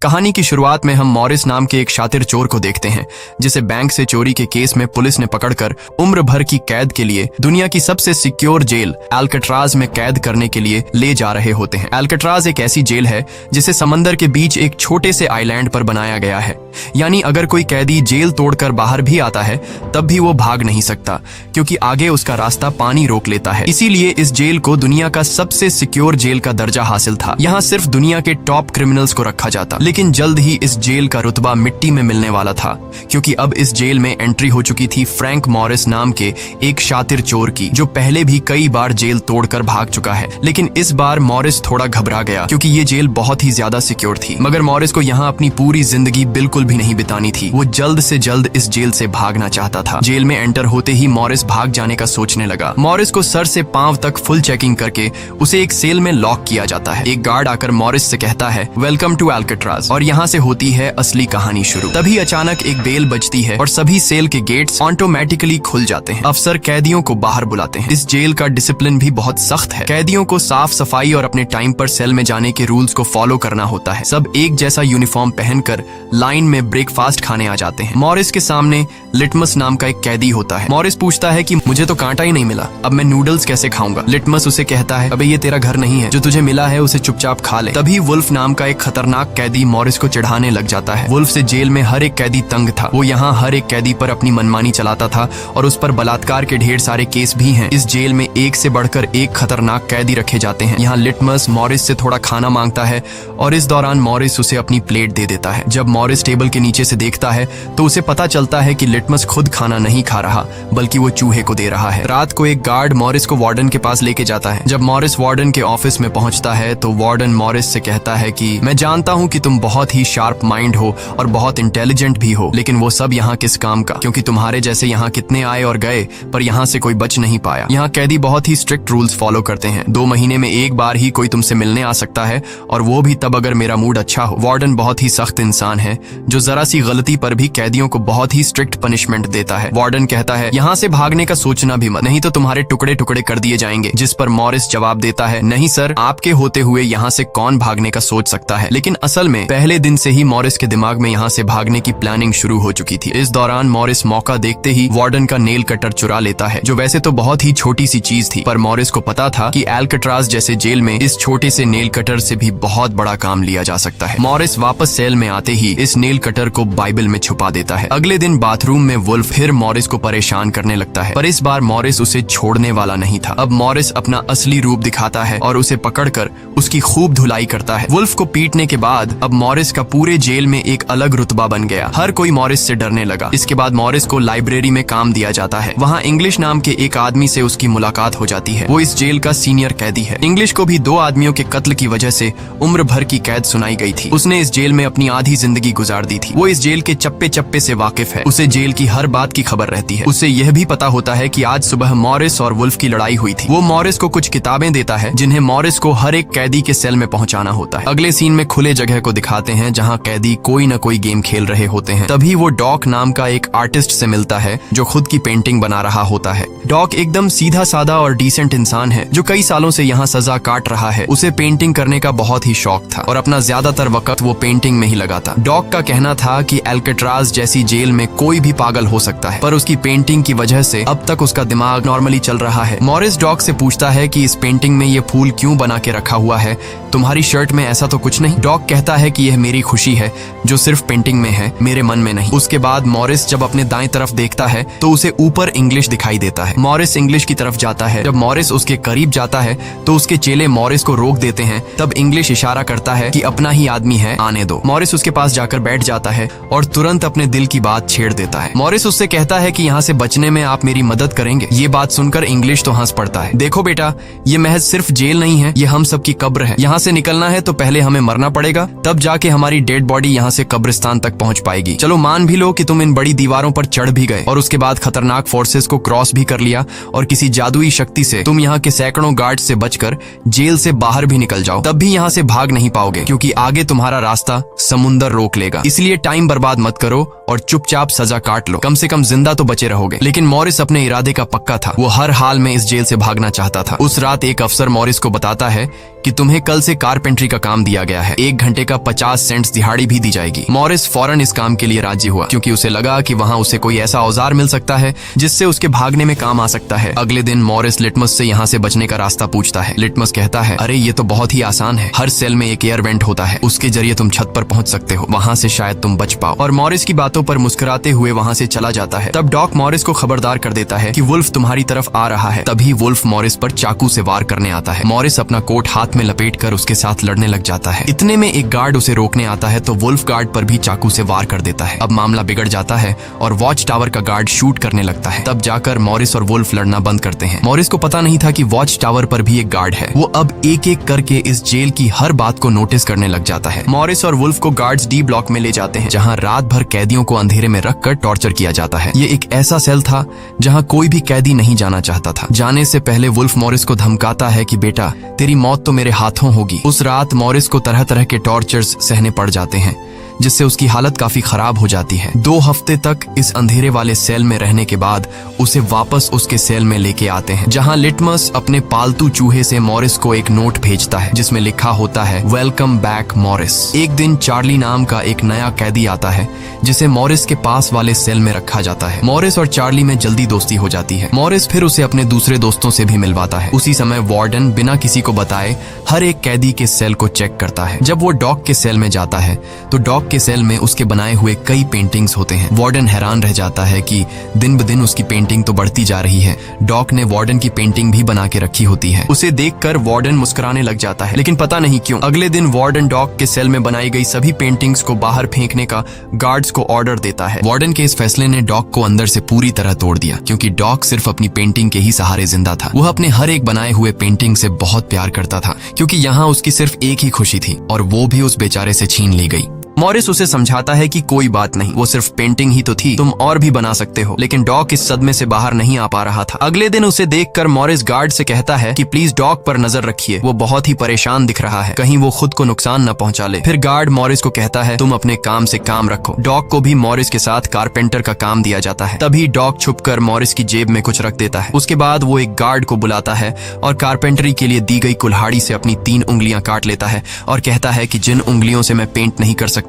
कहानी की शुरुआत में हम मॉरिस नाम के एक शातिर चोर को देखते हैं जिसे बैंक से चोरी के केस में पुलिस ने पकड़कर उम्र भर की कैद के लिए दुनिया की सबसे सिक्योर जेल एल्कट्राज में कैद करने के लिए ले जा रहे होते हैं। एल्कट्राज एक ऐसी जेल है जिसे समंदर के बीच एक छोटे से आइलैंड पर बनाया गया है, यानी अगर कोई कैदी जेल तोड़कर बाहर भी आता है तब भी वो भाग नहीं सकता क्योंकि आगे उसका रास्ता पानी रोक लेता है। इसीलिए इस जेल को दुनिया का सबसे सिक्योर जेल का दर्जा हासिल था। यहाँ सिर्फ दुनिया के टॉप क्रिमिनल्स को रखा जाता, लेकिन जल्द ही इस जेल का रुतबा मिट्टी में मिलने वाला था क्योंकि अब इस जेल में एंट्री हो चुकी थी फ्रैंक मॉरिस नाम के एक शातिर चोर की, जो पहले भी कई बार जेल तोड़कर भाग चुका है। लेकिन इस बार मॉरिस थोड़ा घबरा गया क्योंकि ये जेल बहुत ही ज्यादा सिक्योर थी। मगर मॉरिस को यहाँ अपनी पूरी जिंदगी बिल्कुल भी नहीं बितानी थी। वो जल्द से जल्द इस जेल से भागना चाहता था। जेल में एंटर होते ही मॉरिस भाग जाने का सोचने लगा। मॉरिस को सर से पांव तक फुल चेकिंग करके उसे एक सेल में लॉक किया जाता है। एक गार्ड आकर मॉरिस से कहता है, वेलकम टू एल्कट्राज, और यहाँ से होती है असली कहानी शुरू। तभी अचानक एक बेल बजती है और सभी सेल के गेट्स ऑटोमेटिकली खुल जाते हैं। अफसर कैदियों को बाहर बुलाते हैं। इस जेल का डिसिप्लिन भी बहुत सख्त है। कैदियों को साफ सफाई और अपने टाइम पर सेल में जाने के रूल्स को फॉलो करना होता है। सब एक जैसा यूनिफॉर्म पहनकर लाइन में ब्रेकफास्ट खाने आ जाते हैं। मॉरिस के सामने लिटमस नाम का एक कैदी होता है। मॉरिस पूछता है कि मुझे तो कांटा ही नहीं मिला, अब मैं नूडल्स कैसे खाऊंगा। लिटमस उसे कहता है, अबे ये तेरा घर नहीं है, जो तुझे मिला है उसे चुपचाप खा ले। तभी वुल्फ नाम का एक खतरनाक कैदी मॉरिस को चिढ़ाने लग जाता है। वुल्फ से जेल में हर एक कैदी तंग था। वो यहाँ हर एक कैदी पर अपनी मनमानी चलाता था और उस पर बलात्कार के ढेर सारे केस भी हैं। इस जेल में एक से बढ़कर एक खतरनाक कैदी रखे जाते हैं। यहाँ लिटमस मॉरिस से थोड़ा खाना मांगता है और इस दौरान मॉरिस उसे अपनी प्लेट दे देता है। जब मॉरिस टेबल के नीचे से देखता है तो उसे पता चलता है कि लिटमस खुद खाना नहीं खा रहा बल्कि वो चूहे को दे रहा है। रात को एक गार्ड मॉरिस को वार्डन के पास लेके जाता है। जब मॉरिस वार्डन के ऑफिस में पहुंचता है तो वार्डन मॉरिस से कहता है कि मैं जानता हूं कि तुम बहुत ही शार्प माइंड हो और बहुत इंटेलिजेंट भी हो, लेकिन वो सब यहाँ किस काम का, क्योंकि तुम्हारे जैसे यहाँ कितने आए और गए पर यहाँ से कोई बच नहीं पाया। यहाँ कैदी बहुत ही स्ट्रिक्ट रूल्स फॉलो करते हैं। 2 महीने में एक बार ही कोई तुमसे मिलने आ सकता है और वो भी तब अगर मेरा मूड अच्छा हो। वार्डन बहुत ही सख्त इंसान है जो जरा सी गलती पर भी कैदियों को बहुत ही स्ट्रिक्ट पनिशमेंट देता है। वार्डन कहता है, यहाँ से भागने का सोचना भी मत, नहीं तो तुम्हारे टुकड़े टुकड़े कर दिए जाएंगे। जिस पर मॉरिस जवाब देता है, नहीं सर, आपके होते हुए यहाँ से कौन भागने का सोच सकता है। लेकिन असल में पहले दिन से ही मॉरिस के दिमाग में यहाँ से भागने की प्लानिंग शुरू हो चुकी थी। इस दौरान मॉरिस मौका देखते ही वार्डन का नेल कटर चुरा लेता है, जो वैसे तो बहुत ही छोटी सी चीज थी, पर मॉरिस को पता था कि एल्कट्राज जैसे जेल में इस छोटे से नेल कटर से भी बहुत बड़ा काम लिया जा सकता है। मॉरिस वापस सेल में आते ही इस नेल कटर को बाइबल में छुपा देता है। अगले दिन बाथरूम में वुल्फ फिर मॉरिस को परेशान करने लगता है, पर इस बार मॉरिस उसे छोड़ने वाला नहीं था। अब मॉरिस अपना असली रूप दिखाता है और उसे पकड़कर उसकी खूब धुलाई करता है। वुल्फ को पीटने के बाद अब मॉरिस का पूरे जेल में एक अलग रुतबा बन गया। हर कोई मॉरिस से डरने लगा। इसके बाद मॉरिस को लाइब्रेरी में काम दिया जाता है। वहाँ इंग्लिश नाम के एक आदमी से उसकी मुलाकात हो जाती है। वो इस जेल का सीनियर कैदी है। इंग्लिश को भी 2 आदमियों के कत्ल की वजह से उम्र भर की कैद सुनाई गई थी। उसने इस जेल में अपनी आधी जिंदगी गुजार दी थी। वो इस जेल के चप्पे चप्पे से वाकिफ है। उसे जेल की हर बात की खबर रहती है। उसे यह भी पता होता है कि आज सुबह मॉरिस और वुल्फ की लड़ाई हुई थी। वो मॉरिस को कुछ किताबें देता है जिन्हें मॉरिस को हर एक कैदी के सेल में पहुंचाना होता है। अगले सीन में खुले जगह को दिखाते हैं जहां कैदी कोई न कोई गेम खेल रहे होते हैं। तभी वो डॉक नाम का एक आर्टिस्ट से मिलता है जो खुद की पेंटिंग बना रहा होता है। डॉक एकदम सीधा साधा और डिसेंट इंसान है जो कई सालों से यहाँ सजा काट रहा है। उसे पेंटिंग करने का बहुत ही शौक था और अपना ज्यादातर वक्त वो पेंटिंग में ही लगाता। डॉक का कहना था कि एल्कट्राज जैसी जेल में कोई भी पागल हो सकता है, पर उसकी पेंटिंग की वजह से अब तक उसका दिमाग नॉर्मली चल रहा है। मॉरिस डॉक से पूछता है कि इस पेंटिंग में ये फूल क्यों बना के रखा हुआ है, तुम्हारी शर्ट में ऐसा तो कुछ नहीं। डॉक कहता है कि यह मेरी खुशी है जो सिर्फ पेंटिंग में है, मेरे मन में नहीं। उसके बाद मॉरिस जब अपने दाएं तरफ देखता है तो उसे ऊपर इंग्लिश दिखाई देता है। मॉरिस इंग्लिश की तरफ जाता है। जब मॉरिस उसके करीब जाता है तो उसके चेले मॉरिस को रोक देते हैं। तब इंग्लिश इशारा करता है कि अपना ही आदमी है, आने दो। मॉरिस उसके पास जाकर बैठ जाता है और तुरंत अपने दिल की बात छेड़ देता है। मॉरिस उससे कहता है कि यहाँ से बचने में आप मेरी मदद करेंगे। ये बात सुनकर इंग्लिश तो हंस पड़ता है। देखो बेटा, ये महज सिर्फ जेल नहीं है, ये हम सबकी कब्र है। यहाँ से निकलना है तो पहले हमें मरना पड़ेगा, तब जाके हमारी डेड बॉडी यहाँ से कब्रिस्तान तक पहुँच पाएगी। चलो मान भी लो कि तुम इन बड़ी दीवारों पर चढ़ भी गए और उसके बाद खतरनाक फोर्सेस को क्रॉस भी कर लिया और किसी जादुई शक्ति से तुम यहाँ के सैकड़ों गार्ड से बचकर जेल से बाहर भी निकल जाओ, तब भी यहाँ से भाग नहीं पाओगे क्योंकि आगे तुम्हारा रास्ता समुंदर रोक लेगा। इसलिए टाइम बर्बाद मत करो और चुपचाप सजा काट लो, कम से कम जिंदा तो बचे रहोगे। लेकिन मॉरिस अपने इरादे का पक्का था। वो हर हाल में इस जेल से भागना चाहता था। उस रात एक अफसर मॉरिस को बताता है कि तुम्हें कल से कारपेंट्री का काम दिया गया है, 1 घंटे का 50 सेंट्स दिहाड़ी भी दी जाएगी। मॉरिस फौरन इस काम के लिए राजी हुआ क्योंकि उसे लगा कि वहाँ उसे कोई ऐसा औजार मिल सकता है जिससे उसके भागने में काम आ सकता है। अगले दिन मॉरिस लिटमस से यहाँ से बचने का रास्ता पूछता है। लिटमस कहता है, अरे ये तो बहुत ही आसान है, हर सेल में एक एयर वेंट होता है, उसके जरिए तुम छत पर पहुंच सकते हो, वहाँ से शायद तुम बच पाओ। और मॉरिस की बातों पर मुस्कुराते हुए वहाँ से चला जाता है। तब डॉक मॉरिस को खबरदार कर देता है कि वुल्फ तुम्हारी तरफ आ रहा है। तभी वुल्फ मॉरिस पर चाकू से वार करने आता है। मॉरिस अपना कोट हाथ में लपेटकर उसके साथ लड़ने लग जाता है। इतने में एक गार्ड उसे रोकने आता है तो वुल्फ गार्ड पर भी चाकू से वार कर देता है। अब मामला बिगड़ जाता है और वॉच टावर का गार्ड शूट करने लगता है। तब जाकर मॉरिस और वुल्फ लड़ना बंद करते हैं। मॉरिस को पता नहीं था कि वॉच टावर पर भी एक गार्ड है। वो अब एक एक करके इस जेल की हर बात को नोटिस करने लग जाता है। मॉरिस और वुल्फ को गार्ड्स डी ब्लॉक में ले जाते हैं, जहाँ रात भर कैदियों को अंधेरे में रखकर टॉर्चर किया जाता है। ये एक ऐसा सेल था जहाँ कोई भी कैदी नहीं जाना चाहता था। जाने से पहले वुल्फ मॉरिस को धमकाता है कि बेटा, तेरी मौत तो मेरे हाथों होगी। उस रात मॉरिस को तरह तरह के टॉर्चर्स सहने पड़ जाते हैं, जिससे उसकी हालत काफी खराब हो जाती है। 2 हफ्ते तक इस अंधेरे वाले सेल में रहने के बाद उसे वापस उसके सेल में लेके आते हैं, जहां लिटमस अपने पालतू चूहे से मॉरिस को एक नोट भेजता है जिसमें लिखा होता है, वेलकम बैक मॉरिस। एक दिन चार्ली नाम का एक नया कैदी आता है जिसे मॉरिस के पास वाले सेल में रखा जाता है। मॉरिस और चार्ली में जल्दी दोस्ती हो जाती है। मॉरिस फिर उसे अपने दूसरे दोस्तों से भी मिलवाता है। उसी समय वार्डन बिना किसी को बताए हर एक कैदी के सेल को चेक करता है। जब वो डॉग के सेल में जाता है तो डॉग के सेल में उसके बनाए हुए कई पेंटिंग्स होते हैं। वार्डन हैरान रह जाता है कि दिन ब दिन उसकी पेंटिंग तो बढ़ती जा रही है। डॉग ने वार्डन की पेंटिंग भी बना के रखी होती है। उसे देखकर वार्डन मुस्कुराने लग जाता है, लेकिन पता नहीं क्यों अगले दिन वार्डन डॉग के सेल में बनाई गई सभी पेंटिंग्स को बाहर फेंकने का गार्ड्स को ऑर्डर देता है। वार्डन के इस फैसले ने डॉग को अंदर से पूरी तरह तोड़ दिया, क्योंकि डॉग सिर्फ अपनी पेंटिंग के ही सहारे जिंदा था। वह अपने हर एक बनाए हुए पेंटिंग से बहुत प्यार करता था, क्योंकि यहाँ उसकी सिर्फ एक ही खुशी थी और वो भी उस बेचारे से छीन ली गई। मॉरिस उसे समझाता है कि कोई बात नहीं, वो सिर्फ पेंटिंग ही तो थी, तुम और भी बना सकते हो। लेकिन डॉग इस सदमे से बाहर नहीं आ पा रहा था। अगले दिन उसे देखकर मॉरिस गार्ड से कहता है कि प्लीज डॉग पर नजर रखिए, वो बहुत ही परेशान दिख रहा है, कहीं वो खुद को नुकसान न पहुंचा ले। फिर गार्ड मॉरिस को कहता है, तुम अपने काम से काम रखो। डॉग को भी मॉरिस के साथ कारपेंटर का काम दिया जाता है। तभी डॉग छुपकर मॉरिस की जेब में कुछ रख देता है। उसके बाद वो एक गार्ड को बुलाता है और कारपेंटरी के लिए दी गई कुल्हाड़ी से अपनी 3 उंगलियां काट लेता है और कहता है कि जिन उंगलियों से मैं पेंट नहीं कर सकता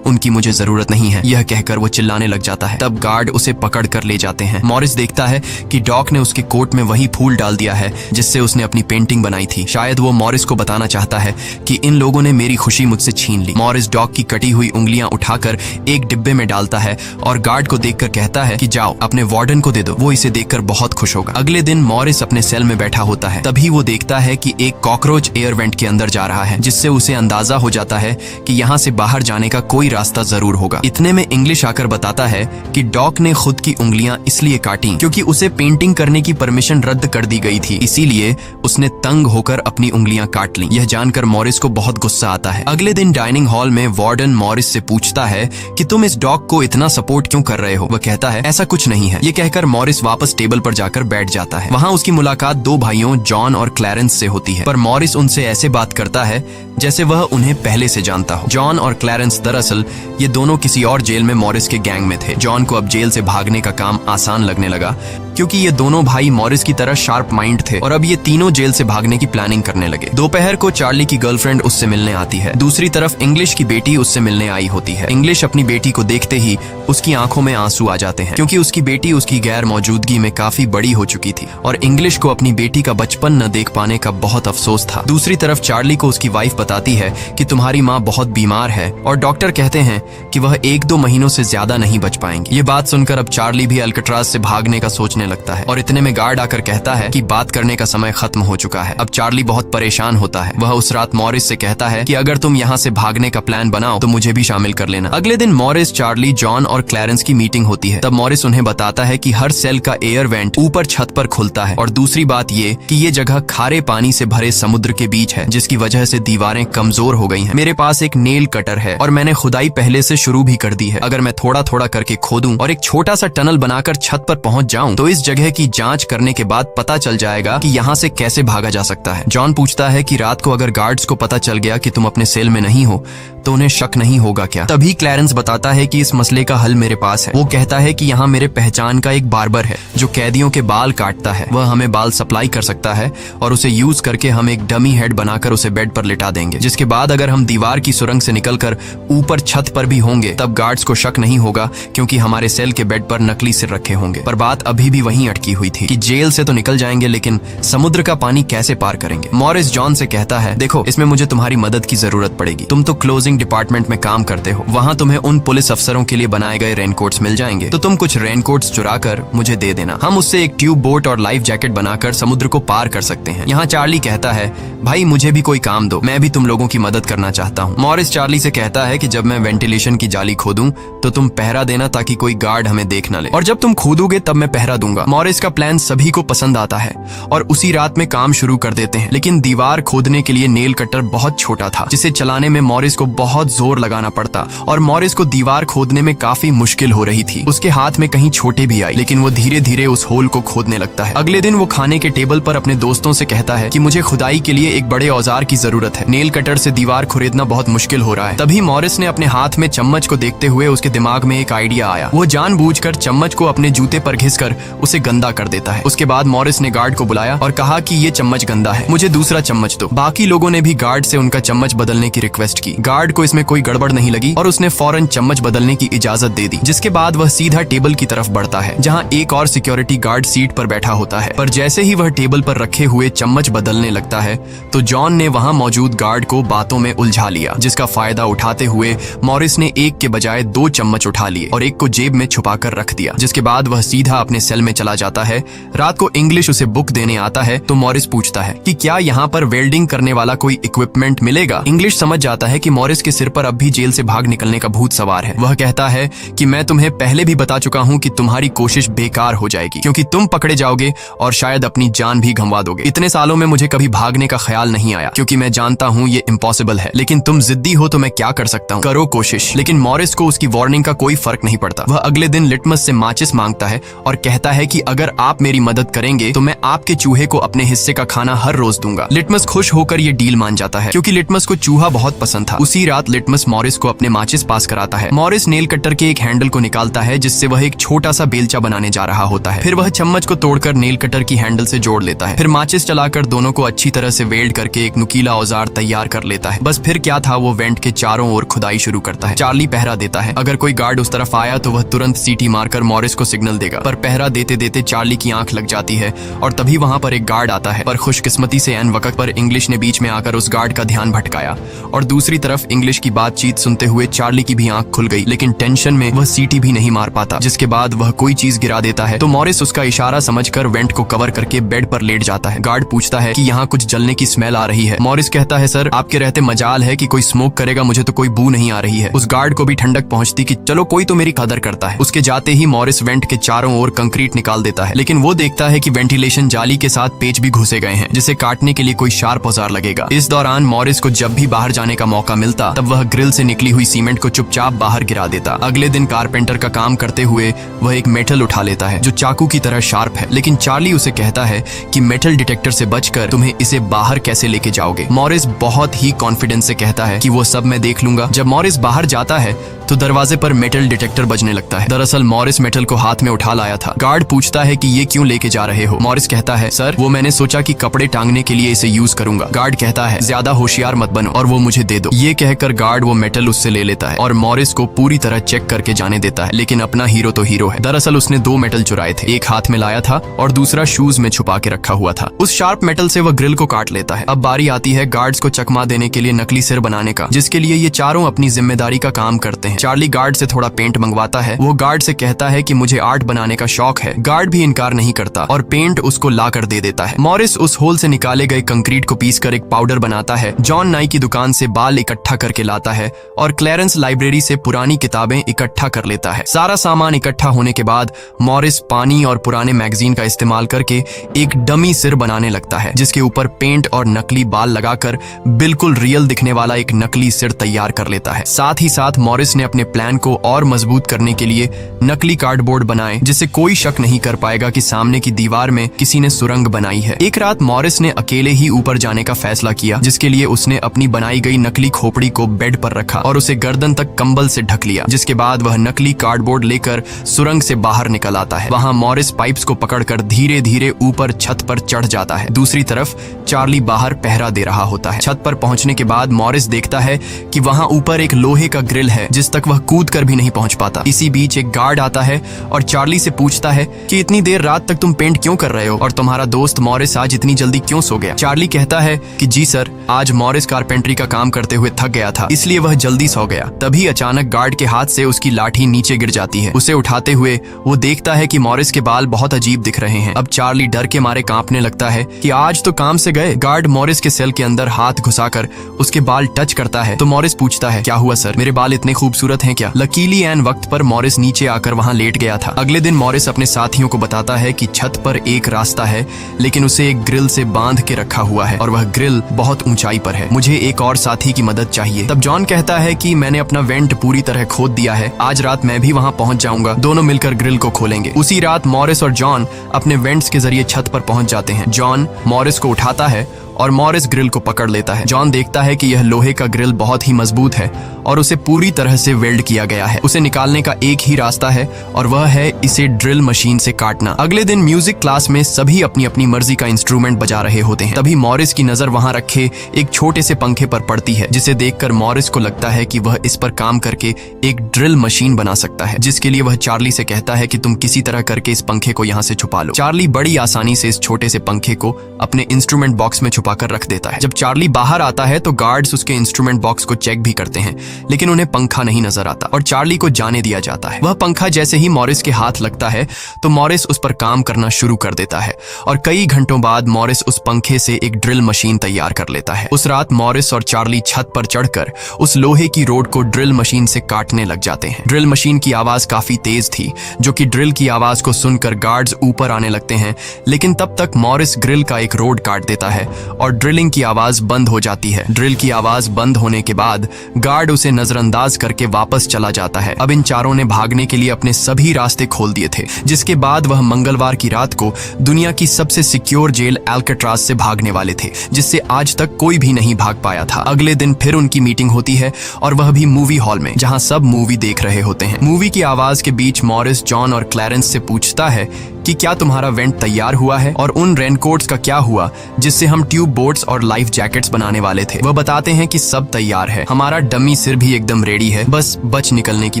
उनकी मुझे जरूरत नहीं है। यह कहकर वो चिल्लाने लग जाता है। तब गार्ड उसे पकड़ कर ले जाते हैं। मॉरिस देखता है कि डॉग ने उसके कोट में वही फूल डाल दिया है जिससे उसने अपनी पेंटिंग बनाई थी। शायद वो मॉरिस को बताना चाहता है कि इन लोगों ने मेरी खुशी मुझसे छीन ली। मॉरिस डॉग की कटी हुई उंगलियां उठाकर एक डिब्बे में डालता है और गार्ड को देखकर कहता है कि जाओ अपने वार्डन को दे दो, वो इसे देखकर बहुत खुश होगा। अगले दिन मॉरिस अपने सेल में बैठा होता है। तभी वो देखता है कि एक कॉकरोच एयर वेंट के अंदर जा रहा है, जिससे उसे अंदाजा हो जाता है कि यहाँ से बाहर जाने का कोई रास्ता जरूर होगा। इतने में इंग्लिश आकर बताता है कि डॉग ने खुद की उंगलियां इसलिए काटी क्योंकि उसे पेंटिंग करने की परमिशन रद्द कर दी गई थी, इसीलिए उसने तंग होकर अपनी उंगलियां काट ली। यह जानकर मॉरिस को बहुत गुस्सा आता है। अगले दिन डाइनिंग हॉल में वार्डन मॉरिस से पूछता है कि तुम इस डॉग को इतना सपोर्ट क्यों कर रहे हो। वह कहता है ऐसा कुछ नहीं है। ये कहकर मॉरिस वापस टेबल पर जाकर बैठ जाता है। वहाँ उसकी मुलाकात 2 भाइयों जॉन और क्लैरेंस से होती है, पर मॉरिस उनसे ऐसे बात करता है जैसे वह उन्हें पहले से जानता हो। जॉन और क्लैरेंस दरअसल ये दोनों किसी और जेल में मॉरिस के गैंग में थे। जॉन को अब जेल से भागने का काम आसान लगने लगा, क्योंकि ये दोनों भाई मॉरिस की तरह शार्प माइंड थे और अब ये तीनों जेल से भागने की प्लानिंग करने लगे। दोपहर को चार्ली की गर्लफ्रेंड उससे मिलने आती है। दूसरी तरफ इंग्लिश की बेटी उससे मिलने आई होती है। इंग्लिश अपनी बेटी को देखते ही उसकी आंखों में आंसू आ जाते हैं, क्योंकि उसकी बेटी उसकी गैर मौजूदगी में काफी बड़ी हो चुकी थी और इंग्लिश को अपनी बेटी का बचपन न देख पाने का बहुत अफसोस था। दूसरी तरफ चार्ली को उसकी वाइफ बताती है कि तुम्हारी माँ बहुत बीमार है और डॉक्टर कहते हैं कि वह 1-2 महीनों से ज्यादा नहीं बच पाएंगी। ये बात सुनकर अब चार्ली भी अल्काट्राज से भागने का सोचने लगता है और इतने में गार्ड आकर कहता है कि बात करने का समय खत्म हो चुका है। अब चार्ली बहुत परेशान होता है। वह उस रात मॉरिस से कहता है कि अगर तुम यहाँ से भागने का प्लान बनाओ तो मुझे भी शामिल कर लेना। अगले दिन मॉरिस, चार्ली, जॉन और क्लैरेंस की मीटिंग होती है। तब मॉरिस उन्हें बताता है कि हर सेल का एयर वेंट ऊपर छत पर खुलता है और दूसरी बात ये कि ये जगह खारे पानी से भरे समुद्र के बीच है, जिसकी वजह से दीवारें कमजोर हो गई हैं। मेरे पास एक नेल कटर है और मैंने खुदाई पहले से शुरू भी कर दी है। अगर मैं थोड़ा थोड़ा करके खोदूं और एक छोटा सा टनल बनाकर छत पर पहुंच जाऊं तो इस इस जगह की जांच करने के बाद पता चल जाएगा कि यहाँ से कैसे भागा जा सकता है। जॉन पूछता है कि रात को अगर गार्ड्स को पता चल गया कि तुम अपने सेल में नहीं हो तो उन्हें शक नहीं होगा क्या? तभी क्लैरेंस बताता है कि इस मसले का हल मेरे पास है। वो कहता है कि यहाँ मेरे पहचान का एक बार्बर है जो कैदियों के बाल काटता है। वह हमें बाल सप्लाई कर सकता है और उसे यूज करके हम एक डमी हेड बनाकर उसे बेड पर लिटा देंगे, जिसके बाद अगर हम दीवार की सुरंग से निकलकर ऊपर छत पर भी होंगे तब गार्ड्स को शक नहीं होगा क्योंकि हमारे सेल के बेड पर नकली सिर रखे होंगे। पर बात अभी भी वहीं अटकी हुई थी कि जेल से तो निकल जाएंगे लेकिन समुद्र का पानी कैसे पार करेंगे। मॉरिस जॉन से कहता है, देखो इसमें मुझे तुम्हारी मदद की जरूरत पड़ेगी। तुम तो क्लोजिंग डिपार्टमेंट में काम करते हो, वहाँ तुम्हें उन पुलिस अफसरों के लिए बनाए गए रेनकोट्स मिल जाएंगे, तो तुम कुछ रेनकोट्स चुरा कर मुझे दे देना। हम उससे एक ट्यूब बोट और लाइफ जैकेट बनाकर समुद्र को पार कर सकते हैं। यहाँ चार्ली कहता है, भाई मुझे भी कोई काम दो, मैं भी तुम लोगों की मदद करना चाहता हूँ। मॉरिस चार्ली से कहता है कि जब मैं वेंटिलेशन की जाली खोदूं तो तुम पहरा देना ताकि कोई गार्ड हमें देख न ले, और जब तुम खोदोगे तब मैं पहरा दूंगा। मॉरिस का प्लान सभी को पसंद आता है और उसी रात में काम शुरू कर देते हैं, लेकिन दीवार खोदने के लिए नेल कटर बहुत छोटा था जिसे चलाने में मॉरिस को बहुत जोर लगाना पड़ता और मॉरिस को दीवार खोदने में काफी मुश्किल हो रही थी। उसके हाथ में कहीं छोटे भी आई, लेकिन वो धीरे धीरे उस होल को खोदने लगता है। अगले दिन वो खाने के टेबल पर अपने दोस्तों से कहता है कि मुझे खुदाई के लिए एक बड़े औजार की जरूरत है, नेल कटर से दीवार खुरेदना बहुत मुश्किल हो रहा है। तभी मॉरिस ने अपने हाथ में चम्मच को देखते हुए उसके दिमाग में एक आइडिया आया। वो जानबूझकर चम्मच को अपने जूते पर घिसकर उसे गंदा कर देता है। उसके बाद मॉरिस ने गार्ड को बुलाया और कहा कि ये चम्मच गंदा है, मुझे दूसरा चम्मच दो। बाकी लोगों ने भी गार्ड से उनका चम्मच बदलने की रिक्वेस्ट की। गार्ड को इसमें कोई गड़बड़ नहीं लगी और उसने फौरन चम्मच बदलने की इजाजत दे दी, जिसके बाद वह सीधा टेबल की तरफ बढ़ता है जहां एक और सिक्योरिटी गार्ड सीट पर बैठा होता है। पर जैसे ही वह टेबल पर रखे हुए चम्मच बदलने लगता है तो जॉन ने वहां मौजूद गार्ड को बातों में उलझा लिया, जिसका फायदा उठाते हुए मॉरिस ने एक के बजाय 2 चम्मच उठा लिए और एक को जेब में छुपाकर रख दिया, जिसके बाद वह सीधा अपने सेल में चला जाता है। रात को इंग्लिश उसे बुक देने आता है तो मॉरिस पूछता है कि क्या यहाँ पर वेल्डिंग करने वाला कोई इक्विपमेंट मिलेगा। इंग्लिश समझ जाता है कि मॉरिस के सिर पर अब भी जेल से भाग निकलने का भूत सवार है। वह कहता है कि मैं तुम्हें पहले भी बता चुका हूँ कि तुम्हारी कोशिश बेकार हो जाएगी क्योंकि तुम पकड़े जाओगे और शायद अपनी जान भी गंवा दोगे। इतने सालों में मुझे कभी भागने का ख्याल नहीं आया क्योंकि मैं जानता हूँ ये इम्पॉसिबल है, लेकिन तुम जिद्दी हो तो मैं क्या कर सकता हूँ, करो कोशिश। लेकिन मॉरिस को उसकी वार्निंग का कोई फर्क नहीं पड़ता। वह अगले दिन लिटमस से माचिस मांगता है और कहता है कि अगर आप मेरी मदद करेंगे तो मैं आपके चूहे को अपने हिस्से का खाना हर रोज दूंगा। लिटमस खुश होकर ये डील मान जाता है क्योंकि लिटमस को चूहा बहुत पसंद था। उसी रात लिटमस मॉरिस को अपने माचिस पास कराता है। मॉरिस नेल कटर के एक हैंडल को निकालता है जिससे वह एक छोटा सा बेलचा बनाने जा रहा होता है। फिर वह चम्मच को तोड़कर नेल कटर की हैंडल से जोड़ लेता है। फिर माचिस चलाकर दोनों को अच्छी तरह से वेल्ड करके एक नुकीला औजार तैयार कर लेता है। बस फिर क्या था, वो वेंट के चारों ओर खुदाई शुरू करता है। चार्ली पहरा देता है। अगर कोई गार्ड उस तरफ आया तो वह तुरंत सीटी मारकर मॉरिस को सिग्नल देगा, पर पहरा देते देते चार्ली की आंख लग जाती है और तभी वहां पर एक गार्ड आता है। पर खुशकिस्मती से ऐन वक्त पर इंग्लिश ने बीच में आकर उस गार्ड का ध्यान भटकाया और दूसरी तरफ इंग्लिश की बातचीत सुनते हुए चार्ली की भी आंख खुल गई, लेकिन टेंशन में वह सीटी भी नहीं मार पाता। जिसके बाद वह कोई चीज गिरा देता है तो मॉरिस उसका इशारा समझकर वेंट को कवर करके बेड पर लेट जाता है। गार्ड पूछता है कि यहाँ कुछ जलने की स्मेल आ रही है। मॉरिस कहता है, सर आपके रहते मजाल है कि कोई स्मोक करेगा, मुझे तो कोई बू नहीं आ रही है। उस गार्ड को भी ठंडक पहुंचती कि चलो कोई तो मेरी कदर करता है। उसके जाते ही मॉरिस वेंट के चारों ओर कंक्रीट निकाल देता है, लेकिन वो देखता है कि वेंटिलेशन जाली के साथ पेच भी घुसे गए हैं जिसे काटने के लिए कोई शार्प औजार लगेगा। इस दौरान मॉरिस को जब भी बाहर जाने का मौका मिलता तब वह ग्रिल से निकली हुई सीमेंट को चुपचाप बाहर गिरा देता। अगले दिन कारपेंटर का काम करते हुए वह एक मेटल उठा लेता है जो चाकू की तरह शार्प है, लेकिन चार्ली उसे कहता है कि मेटल डिटेक्टर से बचकर तुम्हें इसे बाहर कैसे लेके जाओगे। मॉरिस बहुत ही कॉन्फिडेंस से कहता है कि वो सब मैं देख लूंगा। जब मॉरिस बाहर जाता है तो दरवाजे पर मेटल डिटेक्टर बजने लगता है। दरअसल मॉरिस मेटल को हाथ में उठा लाया था। गार्ड पूछता है कि ये क्यों लेके जा रहे हो। मॉरिस कहता है, सर वो मैंने सोचा कि कपड़े टांगने के लिए इसे यूज करूंगा। गार्ड कहता है, ज्यादा होशियार मत बनो और वो मुझे दे दो। ये कहकर गार्ड वो मेटल उससे ले लेता है और मॉरिस को पूरी तरह चेक करके जाने देता है, लेकिन अपना हीरो तो हीरो है। दरअसल उसने 2 मेटल चुराए थे, एक हाथ में लाया था और दूसरा शूज में छुपा के रखा हुआ था। उस शार्प मेटल से वह ग्रिल को काट लेता है। अब बारी आती है गार्ड्स को चकमा देने के लिए नकली सिर बनाने का, जिसके लिए ये चारों अपनी जिम्मेदारी का काम करते हैं। चार्ली गार्ड से थोड़ा पेंट मंगवाता है। वो गार्ड से कहता है कि मुझे आर्ट बनाने का शौक है। गार्ड भी इनकार नहीं करता और पेंट उसको ला कर दे देता है। मॉरिस उस होल से निकाले गए कंक्रीट को पीसकर एक पाउडर बनाता है। जॉन नाई की दुकान से बाल इकट्ठा करके लाता है और क्लैरेंस लाइब्रेरी से पुरानी किताबें इकट्ठा कर लेता है। सारा सामान इकट्ठा होने के बाद मॉरिस पानी और पुराने मैगजीन का इस्तेमाल करके एक डमी सिर बनाने लगता है, जिसके ऊपर पेंट और नकली बाल लगाकर बिल्कुल रियल दिखने वाला एक नकली सिर तैयार कर लेता है। साथ ही साथ मॉरिस ने अपने प्लान को और मजबूत करने के लिए नकली कार्डबोर्ड बनाए जिससे कोई शक नहीं कर पाएगा कि सामने की दीवार में किसी ने सुरंग बनाई है। एक रात मॉरिस ने अकेले ही ऊपर जाने का फैसला किया, जिसके लिए उसने अपनी बनाई गई नकली खोपड़ी को बेड पर रखा और उसे गर्दन तक कंबल से ढक लिया। जिसके बाद वह नकली कार्डबोर्ड लेकर सुरंग से बाहर निकल आता है। वहां मॉरिस पाइप्स को पकड़कर धीरे धीरे ऊपर छत पर चढ़ जाता है। दूसरी तरफ चार्ली बाहर पहरा दे रहा होता है। छत पर पहुंचने के बाद मॉरिस देखता है कि वहां ऊपर एक लोहे का ग्रिल है जिस तक वह कूद कर भी नहीं पहुंच पाता। इसी बीच एक गार्ड आता है और चार्ली से पूछता है कि इतनी देर रात तक तुम पेंट क्यों कर रहे हो और तुम्हारा दोस्त मॉरिस आज इतनी जल्दी क्यों सो गया। चार्ली कहता है कि जी सर, आज मॉरिस कारपेंट्री का काम करते हुए थक गया था, इसलिए वह जल्दी सो गया। तभी अचानक गार्ड के हाथ से उसकी लाठी नीचे गिर जाती है। उसे उठाते हुए वो देखता है कि मॉरिस के बाल बहुत अजीब दिख रहे हैं। अब चार्ली डर के मारे कांपने लगता है कि आज तो काम से गए। गार्ड मॉरिस के सेल के अंदर हाथ घुसाकर उसके बाल टच करता है तो मॉरिस पूछता है, क्या हुआ सर, मेरे बाल इतने खूबसूरत हैं क्या। लकीली एन वक्त पर मॉरिस नीचे आकर वहां लेट गया था। अगले दिन मॉरिस अपने साथियों को बताता है कि छत पर एक रास्ता है लेकिन उसे एक ग्रिल से बांध के रखा हुआ है और वह ग्रिल बहुत ऊंचाई पर है। मुझे एक और साथी की मदद चाहिए। तब जॉन कहता है कि मैंने अपना वेंट पूरी तरह खोद दिया है, आज रात मैं भी वहां पहुंच जाऊंगा, दोनों मिलकर ग्रिल को खोलेंगे। उसी रात मॉरिस और जॉन अपने वेंट्स के जरिए छत पर पहुंच जाते हैं। जॉन मॉरिस को उठाता है और मॉरिस ग्रिल को पकड़ लेता है। जॉन देखता है कि यह लोहे का ग्रिल बहुत ही मजबूत है और उसे पूरी तरह से वेल्ड किया गया है। उसे निकालने का एक ही रास्ता है और वह है इसे ड्रिल मशीन से काटना। अगले दिन म्यूजिक क्लास में सभी अपनी अपनी मर्जी का इंस्ट्रूमेंट बजा रहे होते हैं। तभी मॉरिस की नजर वहां रखे एक छोटे से पंखे पर पड़ती है, जिसे देखकर मॉरिस को लगता है कि वह इस पर काम करके एक ड्रिल मशीन बना सकता है, जिसके लिए वह चार्ली से कहता है कि तुम किसी तरह करके इस पंखे को यहाँ से छुपा लो। चार्ली बड़ी आसानी से इस छोटे से पंखे को अपने इंस्ट्रूमेंट बॉक्स में छुपाकर रख देता है। जब चार्ली बाहर आता है तो गार्ड्स उसके इंस्ट्रूमेंट बॉक्स को चेक भी करते हैं, लेकिन उन्हें पंखा नहीं नजर आता और चार्ली को जाने दिया जाता है। वह पंखा जैसे ही मॉरिस के हाथ लगता है तो मॉरिस उस पर काम करना शुरू कर देता है और कई घंटों बाद मॉरिस उस पंखे से एक ड्रिल मशीन तैयार कर लेता है। उस रात मॉरिस और चार्ली छत पर चढ़कर उस लोहे की रोड को ड्रिल मशीन से काटने लग जाते हैं। ड्रिल मशीन की आवाज काफी तेज थी, जो कि ड्रिल की आवाज को सुनकर गार्ड्स ऊपर आने लगते हैं, लेकिन तब तक मॉरिस ग्रिल का एक रोड काट देता है और ड्रिलिंग की आवाज बंद हो जाती है। ड्रिल की आवाज बंद होने के बाद गार्ड उसे नजरअंदाज करके वापस चला जाता है। अब इन चारों ने भागने के लिए अपने सभी रास्ते खोल दिए थे, जिसके बाद वह मंगलवार की रात को दुनिया की सबसे सिक्योर जेल एल्काट्राज से भागने वाले थे, जिससे आज तक कोई भी नहीं भाग पाया था। अगले दिन फिर उनकी मीटिंग होती है और वह भी मूवी हॉल में, जहां सब मूवी देख रहे होते हैं। मूवी की आवाज के बीच मॉरिस जॉन और क्लैरेंस से पूछता है कि क्या तुम्हारा वेंट तैयार हुआ है और उन रेनकोट्स का क्या हुआ जिससे हम ट्यूब बोट्स और लाइफ जैकेट्स बनाने वाले थे। वह बताते हैं कि सब तैयार है, हमारा डमी सिर भी एकदम रेडी है, बस बच निकलने की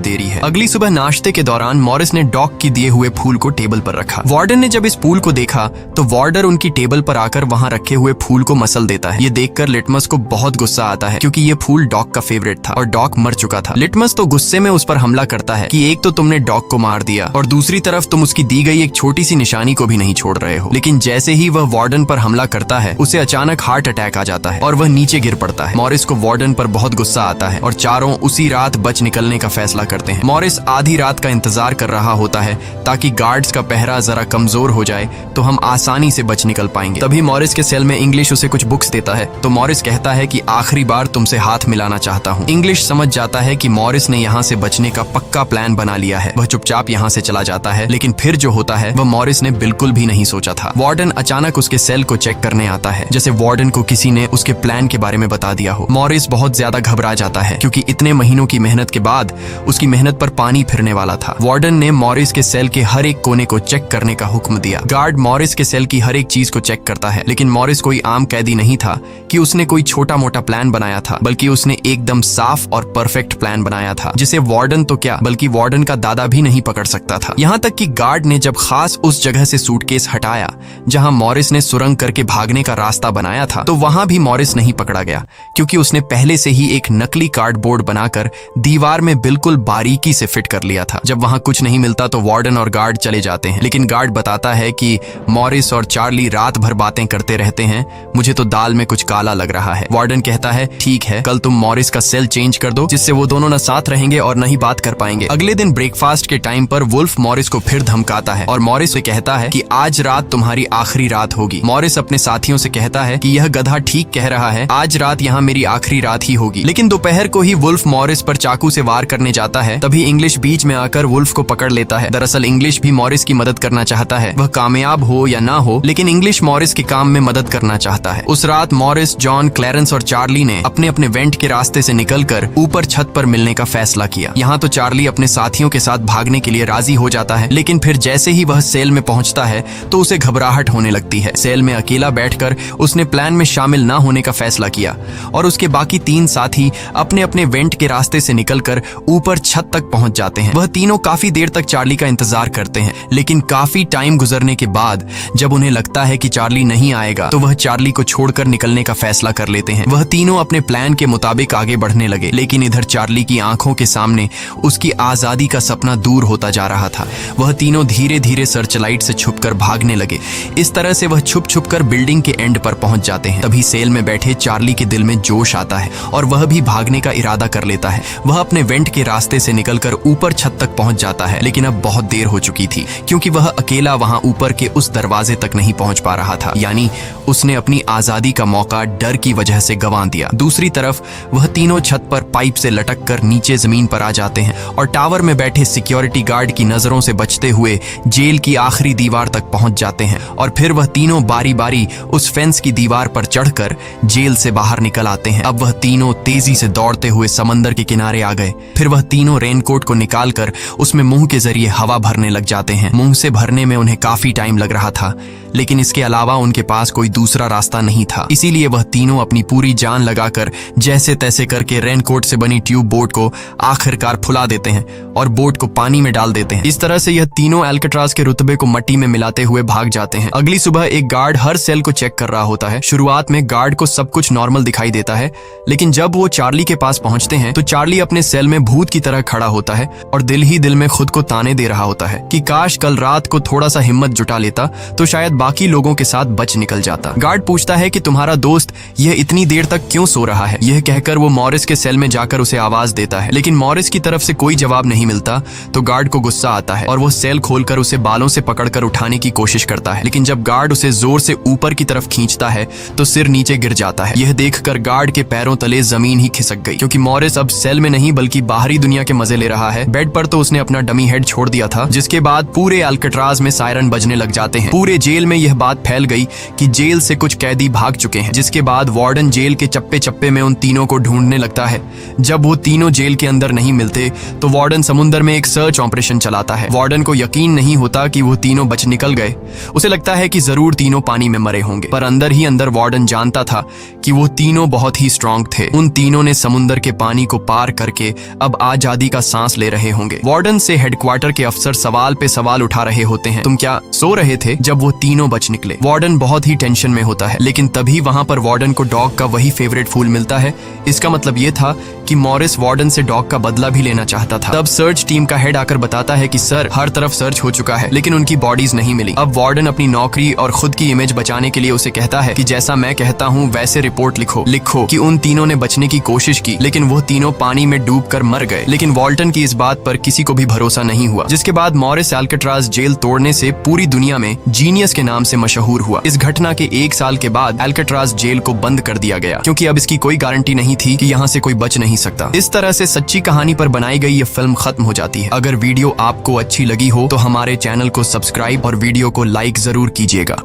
देरी है। अगली सुबह नाश्ते के दौरान मॉरिस ने डॉग की दिए हुए फूल को टेबल पर रखा। वार्डन ने जब इस फूल को देखा तो वार्डर उनकी टेबल पर आकर वहां रखे हुए फूल को मसल देता है। ये देखकर लिटमस को बहुत गुस्सा आता है क्योंकि ये फूल डॉग का फेवरेट था और डॉग मर चुका था। लिटमस तो गुस्से में उस पर हमला करता है कि एक तो तुमने डॉग को मार दिया और दूसरी तरफ तुम उसकी दी गई एक छोटी सी निशानी को भी नहीं छोड़ रहे हो। लेकिन जैसे ही वह वार्डन पर हमला करता है उसे अचानक हार्ट अटैक आ जाता है और वह नीचे गिर पड़ता है। मॉरिस को वार्डन पर बहुत गुस्सा आता है और चारों उसी रात बच निकलने का फैसला करते हैं। मॉरिस आधी रात का इंतजार कर रहा होता है ताकि गार्ड्स का पहरा जरा कमजोर हो जाए तो हम आसानी से बच निकल पाएंगे। तभी मॉरिस के सेल में इंग्लिश उसे कुछ बुक्स देता है तो मॉरिस कहता है कि आखिरी बार तुमसे हाथ मिलाना चाहता हूँ। इंग्लिश समझ जाता है कि मॉरिस ने यहाँ से बचने का पक्का प्लान बना लिया है। वह चुपचाप यहाँ से चला जाता है, लेकिन फिर जो होता है वह मॉरिस ने बिल्कुल भी नहीं सोचा था। वार्डन अचानक उसके सेल को चेक करने आता है, जैसे वार्डन को किसी ने उसके प्लान के बारे में बता दिया हो। मॉरिस बहुत ज्यादा घबरा जाता है क्योंकि इतने महीनों की मेहनत के बाद उसकी मेहनत पर पानी फिरने वाला था। वार्डन ने मॉरिस के सेल के हर एक कोने को चेक करने का हुक्म दिया। गार्ड मॉरिस के सेल की हर एक चीज को चेक करता है, लेकिन मॉरिस कोई आम कैदी नहीं था कि उसने कोई छोटा मोटा प्लान बनाया था, बल्कि उसने एकदम साफ और परफेक्ट प्लान बनाया था, जिसे वार्डन तो क्या बल्कि वार्डन का दादा भी नहीं पकड़ सकता था। यहाँ तक कि गार्ड ने जब खास उस जगह से सूटकेस हटाया जहां मॉरिस ने सुरंग करके भागने का रास्ता बनाया था, तो वहां भी मॉरिस नहीं पकड़ा गया क्योंकि उसने पहले से ही एक नकली कार्डबोर्ड बनाकर दीवार में बिल्कुल बारीकी से फिट कर लिया था। जब वहां कुछ नहीं मिलता तो वार्डन और गार्ड चले जाते हैं, लेकिन गार्ड बताता है कि मॉरिस और चार्ली रात भर बातें करते रहते हैं, मुझे तो दाल में कुछ काला लग रहा है। वार्डन कहता है ठीक है, कल तुम मॉरिस का सेल चेंज कर दो जिससे वो दोनों न साथ रहेंगे और न ही बात कर पाएंगे। अगले दिन ब्रेकफास्ट के टाइम पर वुल्फ मॉरिस को फिर धमकाता है और मॉरिस से कहता है कि आज रात तुम्हारी आखिरी रात होगी। मॉरिस अपने साथियों से कहता है कि यह गधा ठीक कह रहा है, आज रात यहाँ मेरी आखिरी रात ही होगी। लेकिन दोपहर को ही वुल्फ मॉरिस पर चाकू से वार करने जाता है। तभी इंग्लिश बीच में आकर वुल्फ को पकड़ लेता है। दरअसल इंग्लिश भी मॉरिस की मदद करना चाहता है, वह कामयाब हो या ना हो, लेकिन इंग्लिश मॉरिस के काम में मदद करना चाहता है। उस रात मॉरिस, जॉन, क्लैरेंस और चार्ली ने अपने अपने वेंट के रास्ते से निकलकर ऊपर छत पर मिलने का फैसला किया। यहाँ तो चार्ली अपने साथियों के साथ भागने के लिए राजी हो जाता है, लेकिन फिर जैसे ही वह सेल में पहुंचता है तो उसे घबराहट होने लगती है। सेल में अकेला बैठकर उसने प्लान में शामिल ना होने का फैसला किया और उसके बाकी 3 साथी अपने अपने वेंट के रास्ते से निकलकर ऊपर छत तक पहुंच जाते हैं। वह तीनों काफी देर तक चार्ली का इंतजार करते हैं, लेकिन काफी टाइम गुजरने के बाद जब उन्हें लगता है कि चार्ली नहीं आएगा तो वह चार्ली को छोड़कर निकलने का फैसला कर लेते हैं। वह तीनों अपने प्लान के मुताबिक आगे बढ़ने लगे, लेकिन इधर चार्ली की आंखों के सामने उसकी आजादी का सपना दूर होता जा रहा था। वह तीनों धीरे धीरे सर्चलाइट से छुपकर भागने लगे। इस तरह से वह छुप छुप कर बिल्डिंग के एंड पर पहुंच जाते हैं। तभी सेल में बैठे चार्ली के दिल में जोश आता है और वह भी भागने का इरादा कर लेता है। वह अपने वेंट के रास्ते से निकलकर ऊपर छत तक पहुंच जाता है, लेकिन अब बहुत देर हो चुकी थी क्योंकि वह अकेला वहां ऊपर के उस दरवाजे तक नहीं पहुंच पा रहा था। यानी उसने अपनी आजादी का मौका डर की वजह से गंवा दिया। दूसरी तरफ वह तीनों छत पर पाइप से लटक कर नीचे जमीन पर आ जाते हैं और टावर में बैठे सिक्योरिटी गार्ड की नजरों से बचते हुए जेल की आखिरी दीवार तक पहुंच जाते हैं। और फिर वह तीनों बारी बारी उस फेंस की दीवार पर चढ़कर जेल से बाहर निकल आते हैं। अब वह तीनों तेजी से दौड़ते हुए समंदर के किनारे आ गए। फिर वह तीनों रेनकोट को निकालकर उसमें मुंह के जरिए हवा भरने लग जाते हैं। मुंह से भरने में उन्हें काफी टाइम लग रहा था, लेकिन इसके अलावा उनके पास कोई दूसरा रास्ता नहीं था। इसीलिए वह तीनों अपनी पूरी जान लगाकर जैसे तैसे करके रेनकोट से बनी ट्यूब बोट को आखिरकार फुला देते हैं और बोट को पानी में डाल देते हैं। इस तरह से यह तीनों अल्काट्राज के रुतबे को मट्टी में मिलाते हुए भाग जाते हैं। अगली सुबह एक गार्ड हर सेल को चेक कर रहा होता है। शुरुआत में गार्ड को सब कुछ नॉर्मल दिखाई देता है, लेकिन जब वो चार्ली के पास पहुंचते हैं तो चार्ली अपने सेल में भूत की तरह खड़ा होता है और दिल ही दिल में खुद को ताने दे रहा होता है कि काश कल रात को थोड़ा सा हिम्मत जुटा लेता तो शायद बाकी लोगों के साथ बच निकल जाता। गार्ड पूछता है कि तुम्हारा दोस्त यह इतनी देर तक क्यों सो रहा है। यह कहकर वो मॉरिस के सेल में जाकर उसे आवाज देता है, लेकिन मॉरिस की तरफ से कोई जवाब नहीं मिलता तो गार्ड को गुस्सा आता है और वो सेल खोलकर उसे बालों से पकड़कर उठाने की कोशिश करता है। लेकिन जब गार्ड उसे जोर से ऊपर की तरफ खींचता है तो सिर नीचे गिर जाता है। यह देखकर गार्ड के पैरों तले जमीन ही खिसक गई, क्योंकि मॉरिस अब सेल में नहीं बल्कि बाहरी दुनिया के मजे ले रहा है। बेड पर तो उसने अपना डमी हेड छोड़ दिया था, जिसके बाद पूरे अल्काट्राज में सायरन बजने लग जाते हैं। पूरे जेल में यह बात फैल गई कि जेल से कुछ कैदी भाग चुके हैं, जिसके बाद वार्डन जेल के चप्पे चप्पे में उन तीनों को ढूंढने लगता है। जब वो तीनों जेल के अंदर नहीं मिलते तो वार्डन समुद्र में एक सर्च ऑपरेशन चलाता है। वार्डन को यकीन नहीं होता कि वो तीनों बच निकल गए। उसे लगता है कि जरूर तीनों पानी में मरे होंगे, पर अंदर ही अंदर वार्डन जानता था कि वो तीनों बहुत ही स्ट्रांग थे। उन तीनों ने समुद्र के पानी को पार करके अब आजादी का सांस ले रहे होंगे। वार्डन से हेडक्वार्टर के अफसर सवाल पे सवाल उठा रहे होते हैं, तुम क्या सो रहे थे जब वो तीनों बच निकले। वार्डन बहुत ही टेंशन में होता है, लेकिन तभी वहां पर वार्डन को डॉग का वही फेवरेट फूल मिलता है। इसका मतलब ये था कि मॉरिस वार्डन से डॉग का बदला भी लेना चाहता था। तब सर्च टीम का हेड आकर बताता है कि सर, हर तरफ सर्च हो चुका है, लेकिन उनकी बॉडीज नहीं मिली। अब वार्डन अपनी नौकरी और खुद की इमेज बचाने के लिए उसे कहता है कि जैसा मैं कहता हूँ वैसे रिपोर्ट लिखो कि उन तीनों ने बचने की कोशिश की, लेकिन वो तीनों पानी में डूबकर मर गए। लेकिन वॉल्टन की इस बात पर किसी को भी भरोसा नहीं हुआ, जिसके बाद मॉरिस अल्काट्राज जेल तोड़ने से पूरी दुनिया में जीनियस के नाम से मशहूर हुआ। इस घटना के 1 साल के बाद अल्काट्राज जेल को बंद कर दिया गया, क्योंकि अब इसकी कोई गारंटी नहीं थी कि यहाँ से कोई बच नहीं सकता। इस तरह से सच्ची कहानी पर बनाई गई ये फिल्म खत्म हो जाती है। अगर वीडियो आपको अच्छी लगी हो तो हमारे चैनल को सब्सक्राइब और वीडियो को लाइक जरूर कीजिएगा।